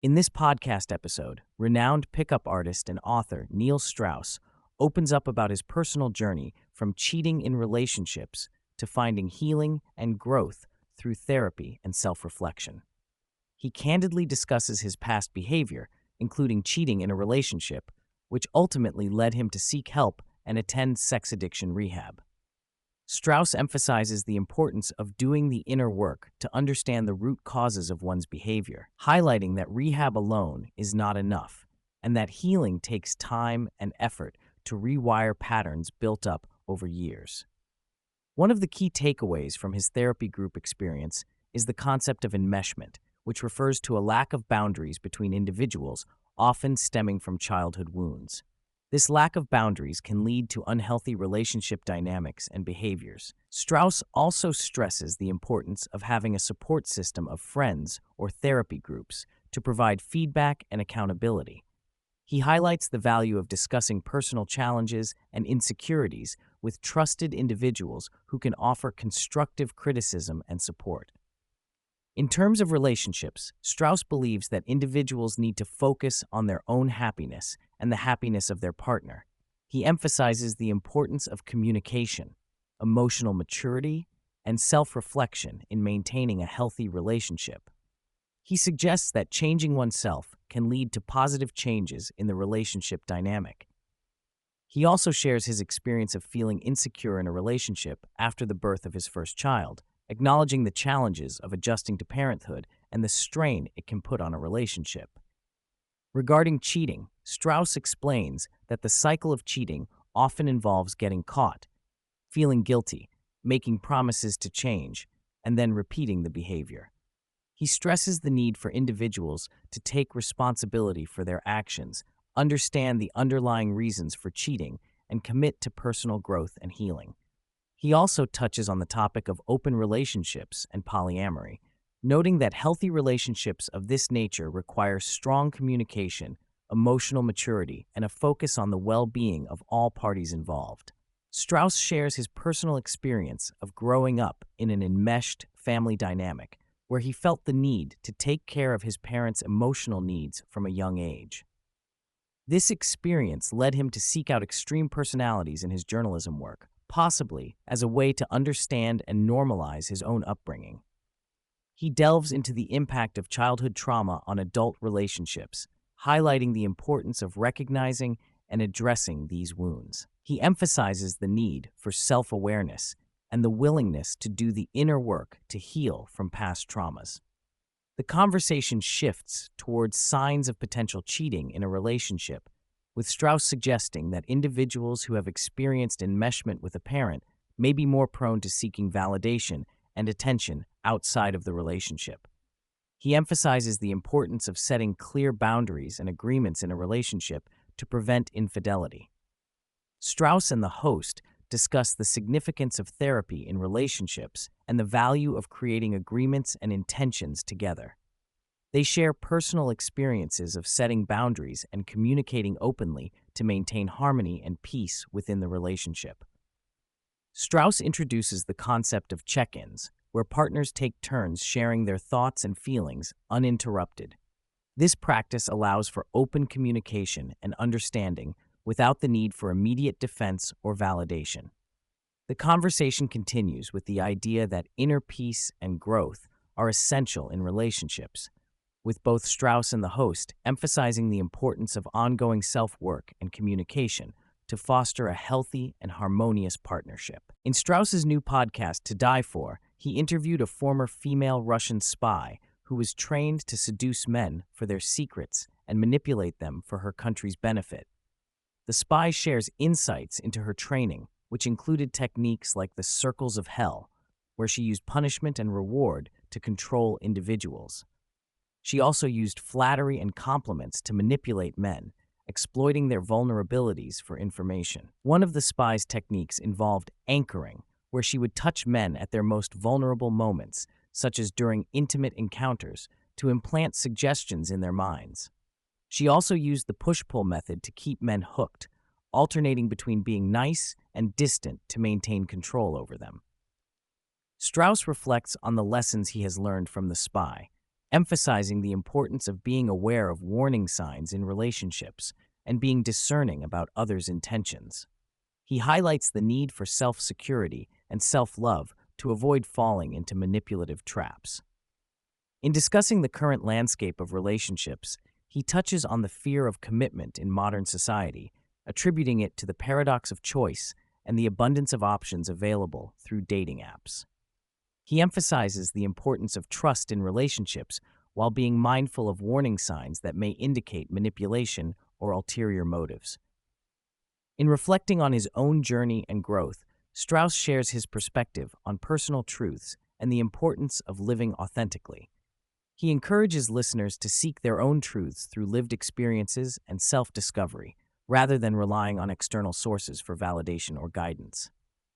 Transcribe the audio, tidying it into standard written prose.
In this podcast episode, renowned pickup artist and author Neil Strauss opens up about his personal journey from cheating in relationships to finding healing and growth through therapy and self-reflection. He candidly discusses his past behavior, including cheating in a relationship, which ultimately led him to seek help and attend sex addiction rehab. Strauss emphasizes the importance of doing the inner work to understand the root causes of one's behavior, highlighting that rehab alone is not enough, and that healing takes time and effort to rewire patterns built up over years. One of the key takeaways from his therapy group experience is the concept of enmeshment, which refers to a lack of boundaries between individuals, often stemming from childhood wounds. This lack of boundaries can lead to unhealthy relationship dynamics and behaviors. Strauss also stresses the importance of having a support system of friends or therapy groups to provide feedback and accountability. He highlights the value of discussing personal challenges and insecurities with trusted individuals who can offer constructive criticism and support. In terms of relationships, Strauss believes that individuals need to focus on their own happiness and the happiness of their partner. He emphasizes the importance of communication, emotional maturity, and self-reflection in maintaining a healthy relationship. He suggests that changing oneself can lead to positive changes in the relationship dynamic. He also shares his experience of feeling insecure in a relationship after the birth of his first child, acknowledging the challenges of adjusting to parenthood and the strain it can put on a relationship. Regarding cheating, Strauss explains that the cycle of cheating often involves getting caught, feeling guilty, making promises to change, and then repeating the behavior. He stresses the need for individuals to take responsibility for their actions, understand the underlying reasons for cheating, and commit to personal growth and healing. He also touches on the topic of open relationships and polyamory, noting that healthy relationships of this nature require strong communication, emotional maturity, and a focus on the well-being of all parties involved. Strauss shares his personal experience of growing up in an enmeshed family dynamic, where he felt the need to take care of his parents' emotional needs from a young age. This experience led him to seek out extreme personalities in his journalism work, possibly as a way to understand and normalize his own upbringing. He delves into the impact of childhood trauma on adult relationships, highlighting the importance of recognizing and addressing these wounds. He emphasizes the need for self-awareness and the willingness to do the inner work to heal from past traumas. The conversation shifts towards signs of potential cheating in a relationship, with Strauss suggesting that individuals who have experienced enmeshment with a parent may be more prone to seeking validation and attention outside of the relationship. He emphasizes the importance of setting clear boundaries and agreements in a relationship to prevent infidelity. Strauss and the host discuss the significance of therapy in relationships and the value of creating agreements and intentions together. They share personal experiences of setting boundaries and communicating openly to maintain harmony and peace within the relationship. Strauss introduces the concept of check-ins, where partners take turns sharing their thoughts and feelings uninterrupted. This practice allows for open communication and understanding without the need for immediate defense or validation. The conversation continues with the idea that inner peace and growth are essential in relationships, with both Strauss and the host emphasizing the importance of ongoing self-work and communication to foster a healthy and harmonious partnership. In Strauss's new podcast, To Die For, he interviewed a former female Russian spy who was trained to seduce men for their secrets and manipulate them for her country's benefit. The spy shares insights into her training, which included techniques like the circles of hell, where she used punishment and reward to control individuals. She also used flattery and compliments to manipulate men, exploiting their vulnerabilities for information. One of the spy's techniques involved anchoring, where she would touch men at their most vulnerable moments, such as during intimate encounters, to implant suggestions in their minds. She also used the push-pull method to keep men hooked, alternating between being nice and distant to maintain control over them. Strauss reflects on the lessons he has learned from the spy, emphasizing the importance of being aware of warning signs in relationships and being discerning about others' intentions. He highlights the need for self-security and self-love to avoid falling into manipulative traps. In discussing the current landscape of relationships, he touches on the fear of commitment in modern society, attributing it to the paradox of choice and the abundance of options available through dating apps. He emphasizes the importance of trust in relationships while being mindful of warning signs that may indicate manipulation or ulterior motives. In reflecting on his own journey and growth, Strauss shares his perspective on personal truths and the importance of living authentically. He encourages listeners to seek their own truths through lived experiences and self-discovery, rather than relying on external sources for validation or guidance.